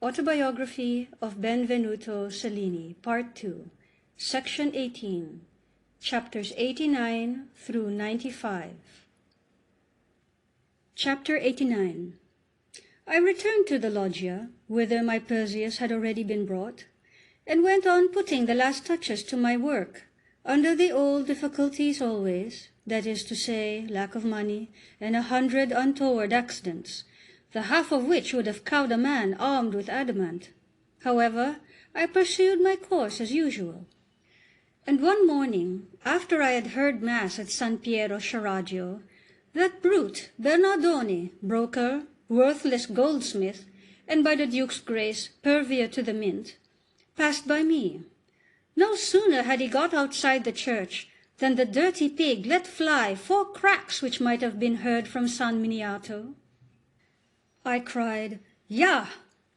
Autobiography of Benvenuto Cellini, Part 2, Section 18, Chapters 89 through 95. Chapter 89. I returned to the loggia, whither my Perseus had already been brought, and went on putting the last touches to my work, under the old difficulties always, that is to say, lack of money, and 100 untoward accidents, the half of which would have cowed a man armed with adamant. However, I pursued my course as usual. And one morning, after I had heard Mass at San Piero Sharaggio, that brute Bernardone, broker, worthless goldsmith, and by the Duke's grace purveyor to the mint, passed by me. No sooner had he got outside the church than the dirty pig let fly 4 cracks which might have been heard from San Miniato. I cried, "Yah!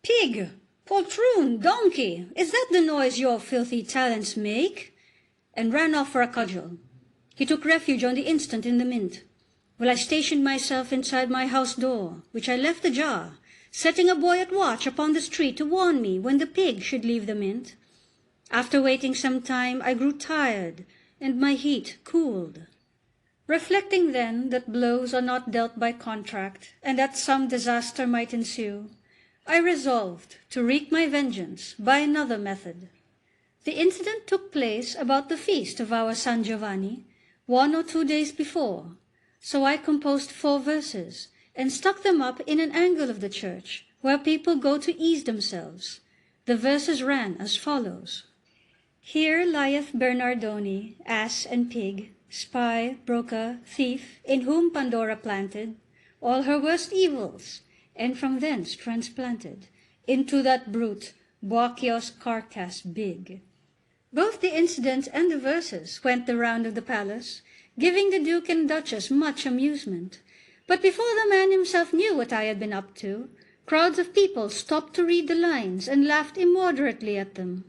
Pig! Poltroon! Donkey! Is that the noise your filthy talents make?" and ran off for a cudgel. He took refuge on the instant in the mint, while I stationed myself inside my house door, which I left ajar, setting a boy at watch upon the street to warn me when the pig should leave the mint. After waiting some time, I grew tired, and my heat cooled. Reflecting then that blows are not dealt by contract, and that some disaster might ensue, I resolved to wreak my vengeance by another method. The incident took place about the feast of our San Giovanni, 1 or 2 days before, so I composed 4 verses, and stuck them up in an angle of the church, where people go to ease themselves. The verses ran as follows: "Here lieth Bernardone, ass and pig, spy, broker, thief, in whom Pandora planted all her worst evils, and from thence transplanted into that brute Boachios carcass big." Both the incident and the verses went the round of the palace, giving the Duke and Duchess much amusement. But before the man himself knew what I had been up to, crowds of people stopped to read the lines and laughed immoderately at them.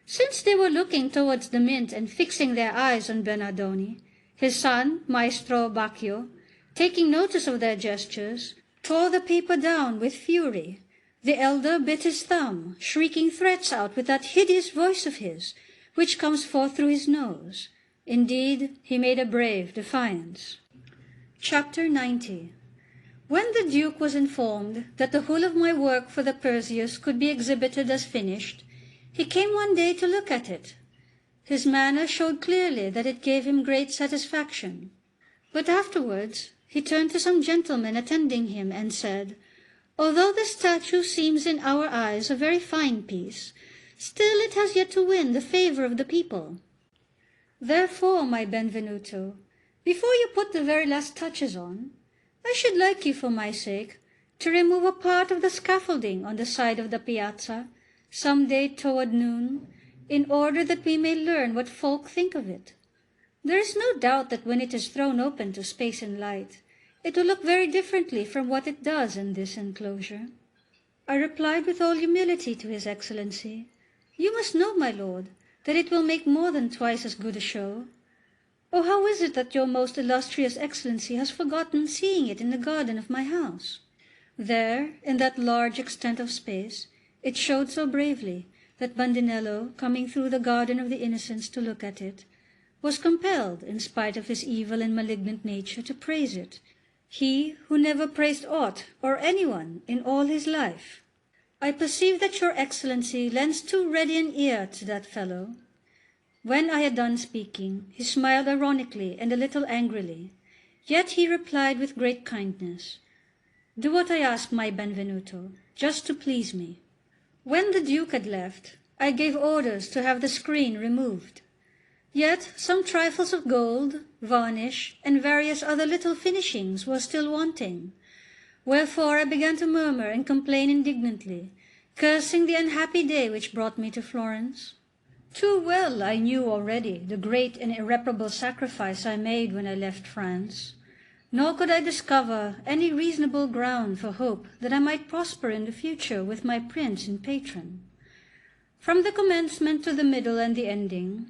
Since they were looking towards the mint and fixing their eyes on Bernardone, his son, Maestro Baccio, taking notice of their gestures, tore the paper down with fury. The elder bit his thumb, shrieking threats out with that hideous voice of his, which comes forth through his nose. Indeed, he made a brave defiance. Chapter 90. When the Duke was informed that the whole of my work for the Perseus could be exhibited as finished, he came one day to look at it. His manner showed clearly that it gave him great satisfaction. But afterwards he turned to some gentlemen attending him and said, "Although the statue seems in our eyes a very fine piece, still it has yet to win the favour of the people. Therefore, my Benvenuto, before you put the very last touches on, I should like you, for my sake, to remove a part of the scaffolding on the side of the piazza, some day toward noon, in order that we may learn what folk think of it. There is no doubt that when it is thrown open to space and light, it will look very differently from what it does in this enclosure." I replied with all humility to his Excellency, "You must know, my lord, that it will make more than twice as good a show. Oh, how is it that your most illustrious Excellency has forgotten seeing it in the garden of my house? There, in that large extent of space, it showed so bravely that Bandinello, coming through the garden of the Innocents to look at it, was compelled, in spite of his evil and malignant nature, to praise it, he who never praised aught or anyone in all his life. I perceive that your Excellency lends too ready an ear to that fellow." When I had done speaking, he smiled ironically and a little angrily, yet he replied with great kindness, "Do what I ask, my Benvenuto, just to please me." When the Duke had left, I gave orders to have the screen removed. Yet some trifles of gold, varnish, and various other little finishings were still wanting. Wherefore I began to murmur and complain indignantly, cursing the unhappy day which brought me to Florence. Too well I knew already the great and irreparable sacrifice I made when I left France, nor could I discover any reasonable ground for hope that I might prosper in the future with my prince and patron. From the commencement to the middle and the ending,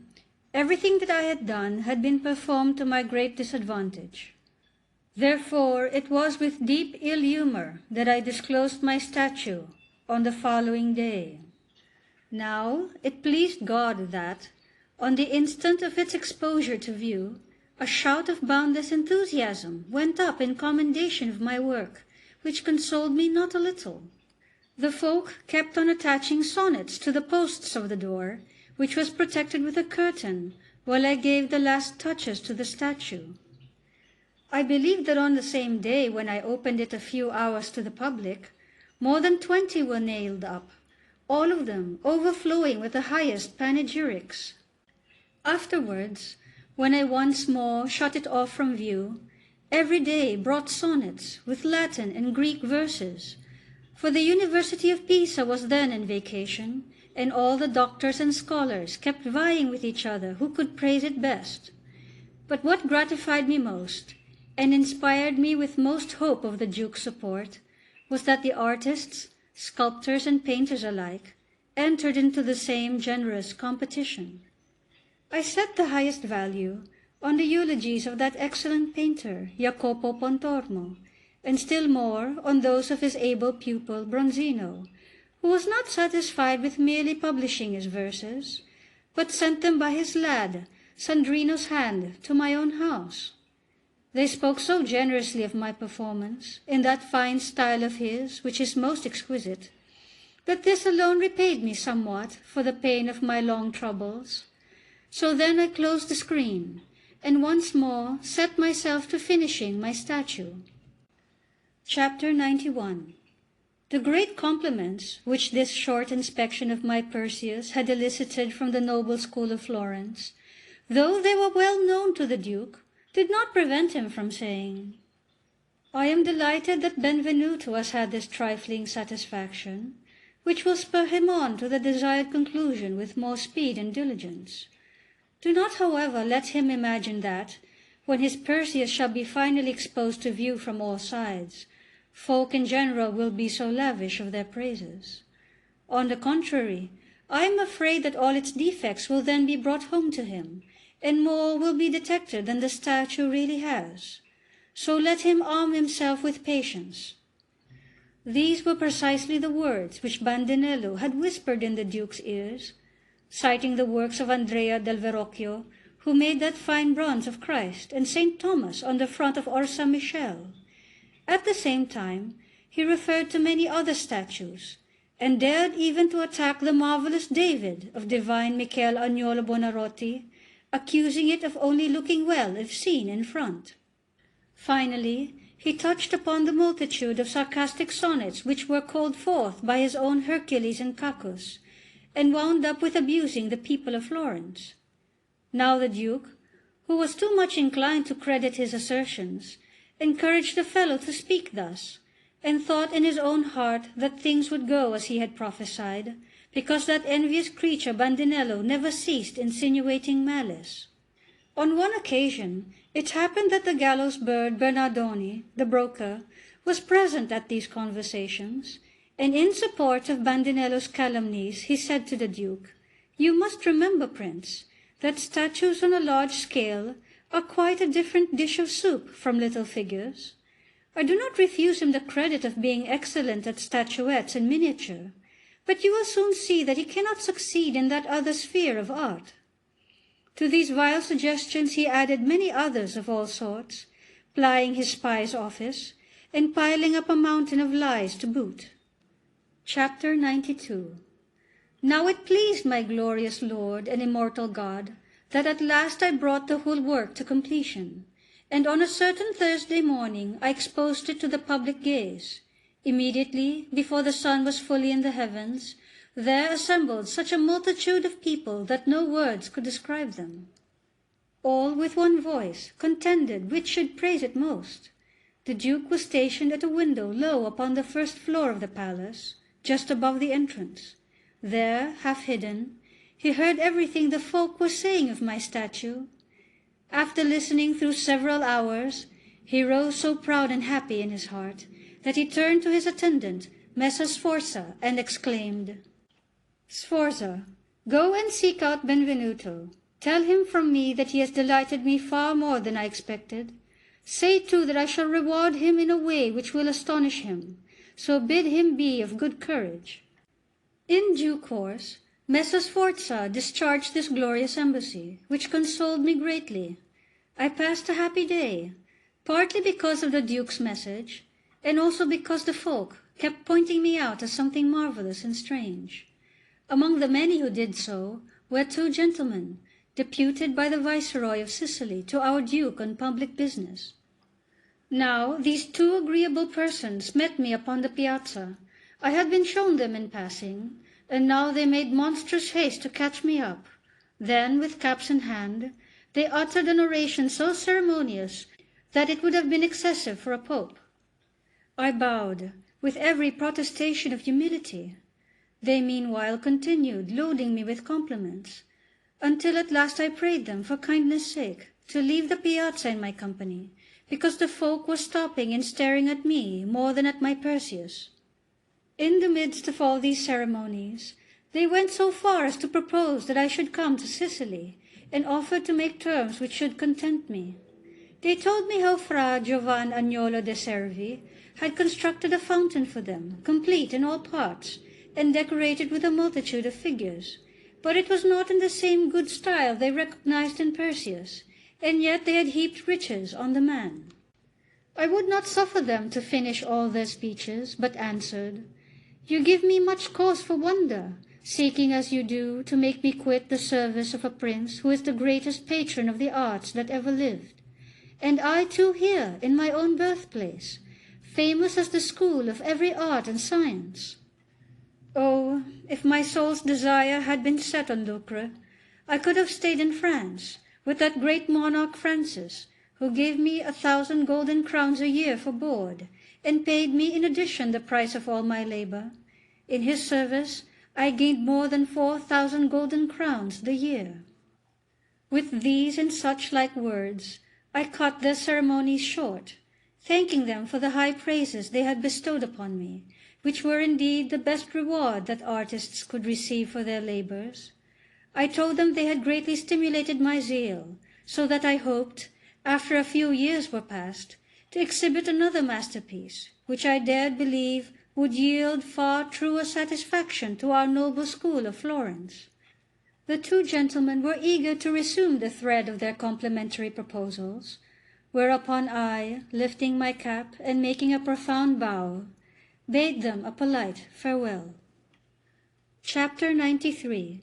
everything that I had done had been performed to my great disadvantage. Therefore it was with deep ill humour that I disclosed my statue on the following day. Now it pleased God that, on the instant of its exposure to view, a shout of boundless enthusiasm went up in commendation of my work, which consoled me not a little. The folk kept on attaching sonnets to the posts of the door, which was protected with a curtain, while I gave the last touches to the statue. I believe that on the same day when I opened it a few hours to the public, more than 20 were nailed up, all of them overflowing with the highest panegyrics. Afterwards, when I once more shut it off from view, every day brought sonnets with Latin and Greek verses, for the University of Pisa was then in vacation, and all the doctors and scholars kept vying with each other who could praise it best. But what gratified me most, and inspired me with most hope of the Duke's support, was that the artists, sculptors and painters alike, entered into the same generous competition. I set the highest value on the eulogies of that excellent painter, Jacopo Pontormo, and still more on those of his able pupil Bronzino, who was not satisfied with merely publishing his verses, but sent them by his lad, Sandrino's hand, to my own house. They spoke so generously of my performance, in that fine style of his which is most exquisite, that this alone repaid me somewhat for the pain of my long troubles. So then I closed the screen, and once more set myself to finishing my statue. Chapter 91. The great compliments which this short inspection of my Perseus had elicited from the noble school of Florence, though they were well known to the Duke, did not prevent him from saying, "I am delighted that Benvenuto has had this trifling satisfaction, which will spur him on to the desired conclusion with more speed and diligence. Do not, however, let him imagine that, when his Perseus shall be finally exposed to view from all sides, folk in general will be so lavish of their praises. On the contrary, I am afraid that all its defects will then be brought home to him, and more will be detected than the statue really has. So let him arm himself with patience." These were precisely the words which Bandinello had whispered in the Duke's ears, citing the works of Andrea del Verrocchio, who made that fine bronze of Christ and St. Thomas on the front of Orsa Michele. At the same time, he referred to many other statues, and dared even to attack the marvellous David of divine Michele Agnolo Buonarroti, accusing it of only looking well if seen in front. Finally, he touched upon the multitude of sarcastic sonnets which were called forth by his own Hercules and Cacus, and wound up with abusing the people of Florence. Now the Duke, who was too much inclined to credit his assertions, encouraged the fellow to speak thus, and thought in his own heart that things would go as he had prophesied, because that envious creature Bandinello never ceased insinuating malice. On one occasion it happened that the gallows bird Bernardoni, the broker, was present at these conversations, and in support of Bandinello's calumnies he said to the Duke, "You must remember, Prince, that statues on a large scale are quite a different dish of soup from little figures. I do not refuse him the credit of being excellent at statuettes and miniature, but you will soon see that he cannot succeed in that other sphere of art." To these vile suggestions he added many others of all sorts, plying his spy's office, and piling up a mountain of lies to boot. Chapter 92. Now it pleased my glorious Lord and immortal God that at last I brought the whole work to completion, and on a certain Thursday morning I exposed it to the public gaze. Immediately, before the sun was fully in the heavens, there assembled such a multitude of people that no words could describe them. All with one voice contended which should praise it most. The Duke was stationed at a window low upon the first floor of the palace, just above the entrance. There, half hidden, he heard everything the folk were saying of my statue. After listening through several hours, he rose so proud and happy in his heart that he turned to his attendant, Messer Sforza, and exclaimed, "Sforza, go and seek out Benvenuto. Tell him from me that he has delighted me far more than I expected. Say too that I shall reward him in a way which will astonish him, so bid him be of good courage." In due course, Messer Sforza discharged this glorious embassy, which consoled me greatly. I passed a happy day, partly because of the Duke's message, and also because the folk kept pointing me out as something marvellous and strange. Among the many who did so were two gentlemen, deputed by the Viceroy of Sicily to our Duke on public business. Now these two agreeable persons met me upon the piazza. I had been shown them in passing, and now they made monstrous haste to catch me up. Then, with caps in hand, they uttered an oration so ceremonious that it would have been excessive for a pope. I bowed, with every protestation of humility. They meanwhile continued loading me with compliments, until at last I prayed them, for kindness' sake, to leave the piazza in my company, because the folk were stopping and staring at me more than at my Perseus. In the midst of all these ceremonies, they went so far as to propose that I should come to Sicily, and offered to make terms which should content me. They told me how Fra Giovanni Agnolo de' Servi had constructed a fountain for them, complete in all parts, and decorated with a multitude of figures, but it was not in the same good style they recognized in Perseus, and yet they had heaped riches on the man. I would not suffer them to finish all their speeches, but answered, "You give me much cause for wonder, seeking as you do to make me quit the service of a prince who is the greatest patron of the arts that ever lived, and I too here in my own birthplace, famous as the school of every art and science. Oh, if my soul's desire had been set on lucre, I could have stayed in France with that great monarch Francis, who gave me 1,000 golden crowns a year for board, and paid me in addition the price of all my labour. In his service I gained more than 4,000 golden crowns the year." With these and such like words I cut their ceremonies short, thanking them for the high praises they had bestowed upon me, which were indeed the best reward that artists could receive for their labours. I told them they had greatly stimulated my zeal, so that I hoped, after a few years were past, to exhibit another masterpiece, which I dared believe would yield far truer satisfaction to our noble school of Florence. The two gentlemen were eager to resume the thread of their complimentary proposals, whereupon I, lifting my cap and making a profound bow, bade them a polite farewell. Chapter 93.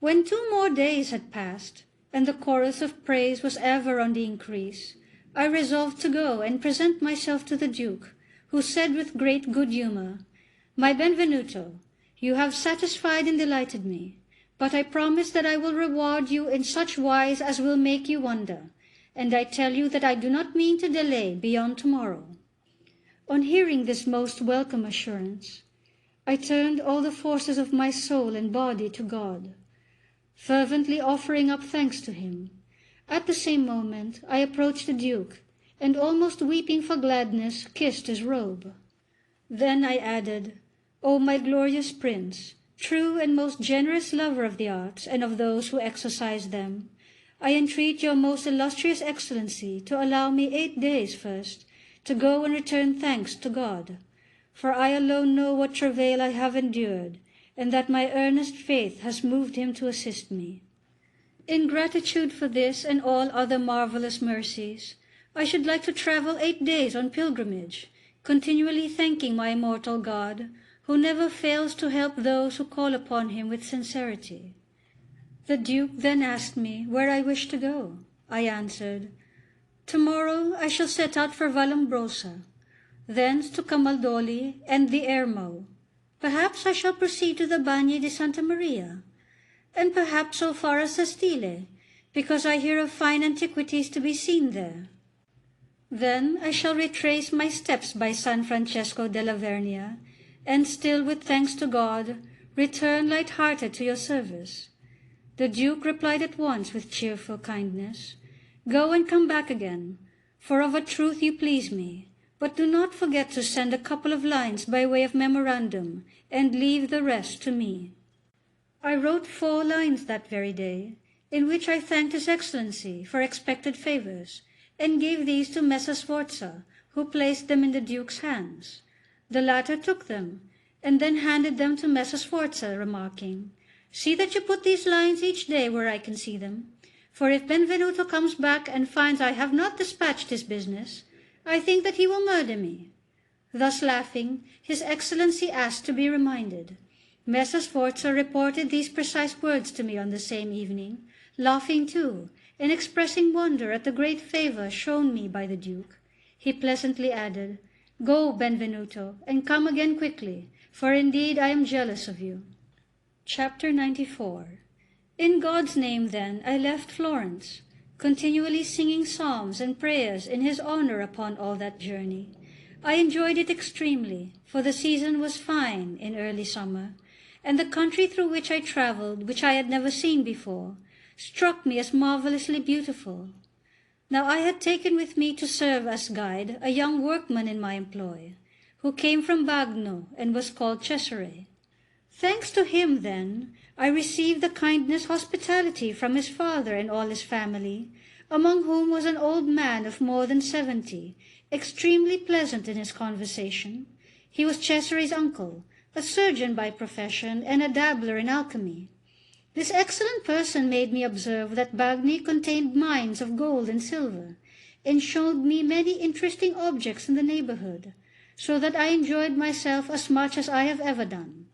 When 2 more days had passed, and the chorus of praise was ever on the increase, I resolved to go and present myself to the Duke, who said with great good humour, "My Benvenuto, you have satisfied and delighted me, but I promise that I will reward you in such wise as will make you wonder, and I tell you that I do not mean to delay beyond tomorrow." On hearing this most welcome assurance, I turned all the forces of my soul and body to God, fervently offering up thanks to him. At the same moment I approached the Duke, and almost weeping for gladness, kissed his robe. Then I added, "O my glorious Prince, true and most generous lover of the arts and of those who exercise them, I entreat your most illustrious Excellency to allow me 8 days first to go and return thanks to God, for I alone know what travail I have endured, and that my earnest faith has moved him to assist me. In gratitude for this and all other marvellous mercies, I should like to travel 8 days on pilgrimage, continually thanking my immortal God, who never fails to help those who call upon him with sincerity." The Duke then asked me where I wished to go. I answered, "Tomorrow I shall set out for Vallombrosa, thence to Camaldoli and the Ermo. Perhaps I shall proceed to the Bagni di Santa Maria, and perhaps so far as Sestile, because I hear of fine antiquities to be seen there. Then I shall retrace my steps by San Francesco della Vernia, and still with thanks to God, return light-hearted to your service." The Duke replied at once with cheerful kindness, "Go and come back again, for of a truth you please me. But do not forget to send a couple of lines by way of memorandum, and leave the rest to me." I wrote 4 lines that very day, in which I thanked His Excellency for expected favours, and gave these to Messer Sforza, who placed them in the Duke's hands. The latter took them, and then handed them to Messer Sforza, remarking, "See that you put these lines each day where I can see them, for if Benvenuto comes back and finds I have not dispatched his business, I think that he will murder me." Thus laughing, His Excellency asked to be reminded. Messer Sforza reported these precise words to me on the same evening, laughing too, and expressing wonder at the great favour shown me by the Duke. He pleasantly added, "Go, Benvenuto, and come again quickly, for indeed I am jealous of you." Chapter 94. In God's name, then, I left Florence, continually singing psalms and prayers in His honour upon all that journey. I enjoyed it extremely, for the season was fine in early summer, and the country through which I travelled, which I had never seen before, struck me as marvellously beautiful. Now I had taken with me to serve as guide a young workman in my employ, who came from Bagno and was called Cesare. Thanks to him, then, I received the kindest hospitality from his father and all his family, among whom was an old man of more than 70, extremely pleasant in his conversation. He was Cesare's uncle, a surgeon by profession and a dabbler in alchemy. This excellent person made me observe that Bagni contained mines of gold and silver, and showed me many interesting objects in the neighbourhood, so that I enjoyed myself as much as I have ever done.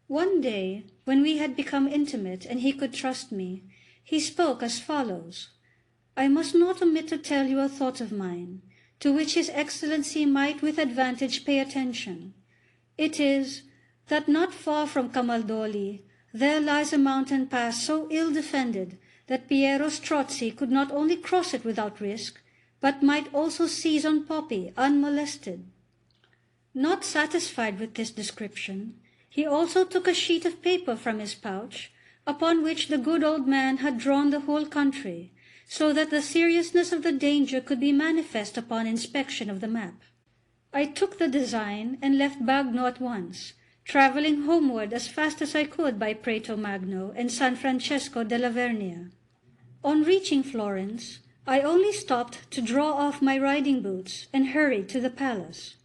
One day, when we had become intimate and he could trust me, he spoke as follows: "I must not omit to tell you a thought of mine, to which His Excellency might with advantage pay attention. It is, that not far from Camaldoli there lies a mountain pass so ill defended that Piero Strozzi could not only cross it without risk, but might also seize on poppy unmolested." Not satisfied with this description, he also took a sheet of paper from his pouch, upon which the good old man had drawn the whole country, so that the seriousness of the danger could be manifest upon inspection of the map. I took the design and left Bagno at once, travelling homeward as fast as I could by Prato Magno and San Francesco della Vernia. On reaching Florence, I only stopped to draw off my riding boots and hurried to the palace.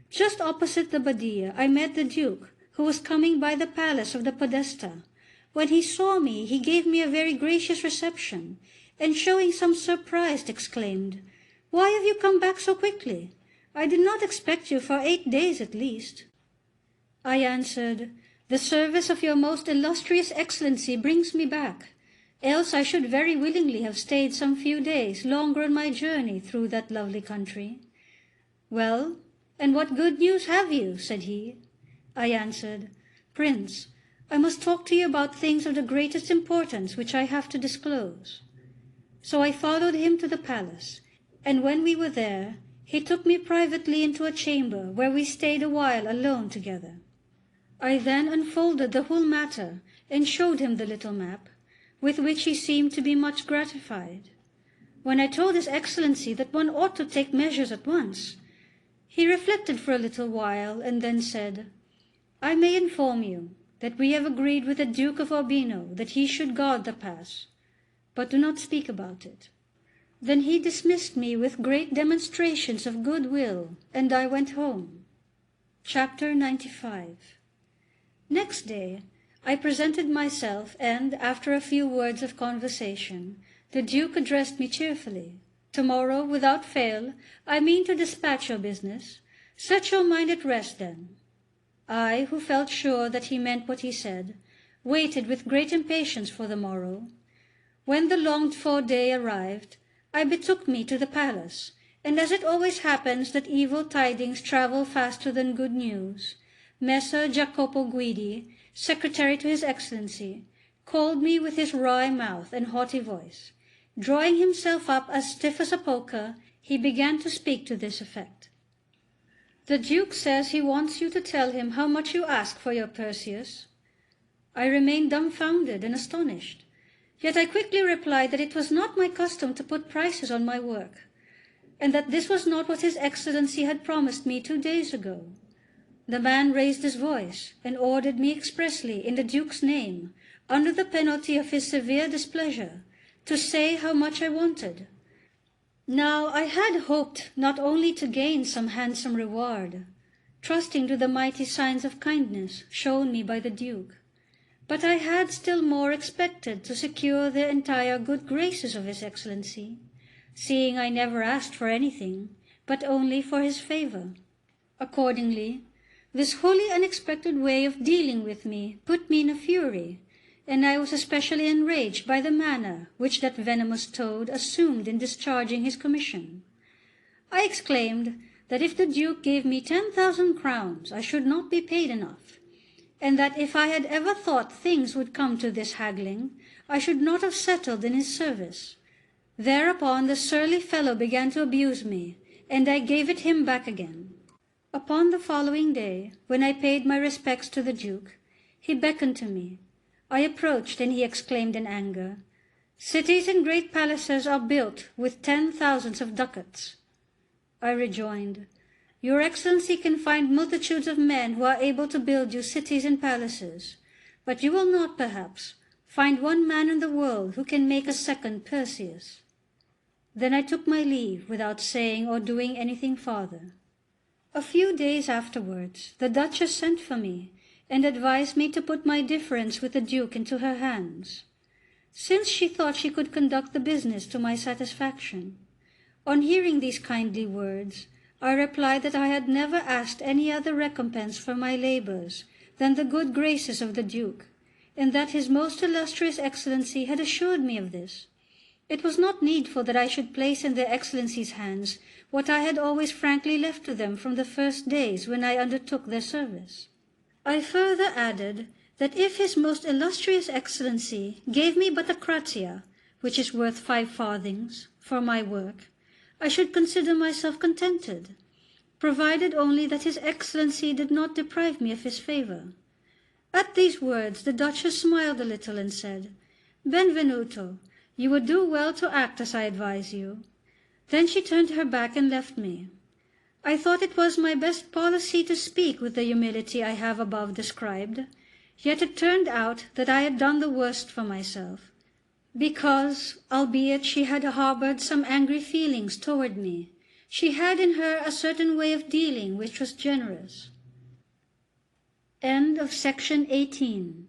Just opposite the Badia I met the Duke, who was coming by the palace of the Podesta. When he saw me, he gave me a very gracious reception, and showing some surprise, exclaimed, "Why have you come back so quickly? I did not expect you for 8 days at least." I answered, "The service of your most illustrious Excellency brings me back, else I should very willingly have stayed some few days longer on my journey through that lovely country." "Well, and what good news have you?" said he. I answered, "Prince, I must talk to you about things of the greatest importance which I have to disclose." So I followed him to the palace, and when we were there, he took me privately into a chamber where we stayed a while alone together. I then unfolded the whole matter and showed him the little map, with which he seemed to be much gratified. When I told His Excellency that one ought to take measures at once, he reflected for a little while and then said, "I may inform you that we have agreed with the Duke of Urbino that he should guard the pass, but do not speak about it." Then he dismissed me with great demonstrations of good will, and I went home. Chapter 95. Next day I presented myself, and, after a few words of conversation, the Duke addressed me cheerfully. "Tomorrow, without fail, I mean to dispatch your business. Set your mind at rest then." I, who felt sure that he meant what he said, waited with great impatience for the morrow. When the longed-for day arrived, I betook me to the palace, and as it always happens that evil tidings travel faster than good news, Messer Jacopo Guidi, secretary to His Excellency, called me with his wry mouth and haughty voice. Drawing himself up as stiff as a poker, he began to speak to this effect: "The Duke says he wants you to tell him how much you ask for your Perseus." I remained dumbfounded and astonished, yet I quickly replied that it was not my custom to put prices on my work, and that this was not what His Excellency had promised me 2 days ago. The man raised his voice, and ordered me expressly, in the Duke's name, under the penalty of his severe displeasure, to say how much I wanted. Now I had hoped not only to gain some handsome reward. trusting to the mighty signs of kindness shown me by the Duke. But I had still more expected to secure the entire good graces of His Excellency, seeing I never asked for anything, but only for his favour. Accordingly, this wholly unexpected way of dealing with me put me in a fury, and I was especially enraged by the manner which that venomous toad assumed in discharging his commission. I exclaimed that if the Duke gave me 10,000 crowns I should not be paid enough, and that if I had ever thought things would come to this haggling, I should not have settled in his service. Thereupon the surly fellow began to abuse me, and I gave it him back again. Upon the following day, when I paid my respects to the Duke, he beckoned to me. I approached, and he exclaimed in anger, "Cities and great palaces are built with 10,000s of ducats." I rejoined, "Your Excellency can find multitudes of men who are able to build you cities and palaces, but you will not, perhaps, find one man in the world who can make a second Perseus." Then I took my leave without saying or doing anything farther. A few days afterwards the Duchess sent for me, and advised me to put my difference with the Duke into her hands, since she thought she could conduct the business to my satisfaction. On hearing these kindly words, I replied that I had never asked any other recompense for my labours than the good graces of the Duke, and that His Most Illustrious Excellency had assured me of this. It was not needful that I should place in their Excellencies' hands what I had always frankly left to them from the first days when I undertook their service. I further added that if His Most Illustrious Excellency gave me but a crazia, which is worth 5 farthings, for my work, I should consider myself contented, provided only that His Excellency did not deprive me of his favour. At these words the Duchess smiled a little and said, "Benvenuto, you would do well to act as I advise you." Then she turned her back and left me. I thought it was my best policy to speak with the humility I have above described, yet it turned out that I had done the worst for myself, because, albeit she had harboured some angry feelings toward me, she had in her a certain way of dealing which was generous. End of section 18.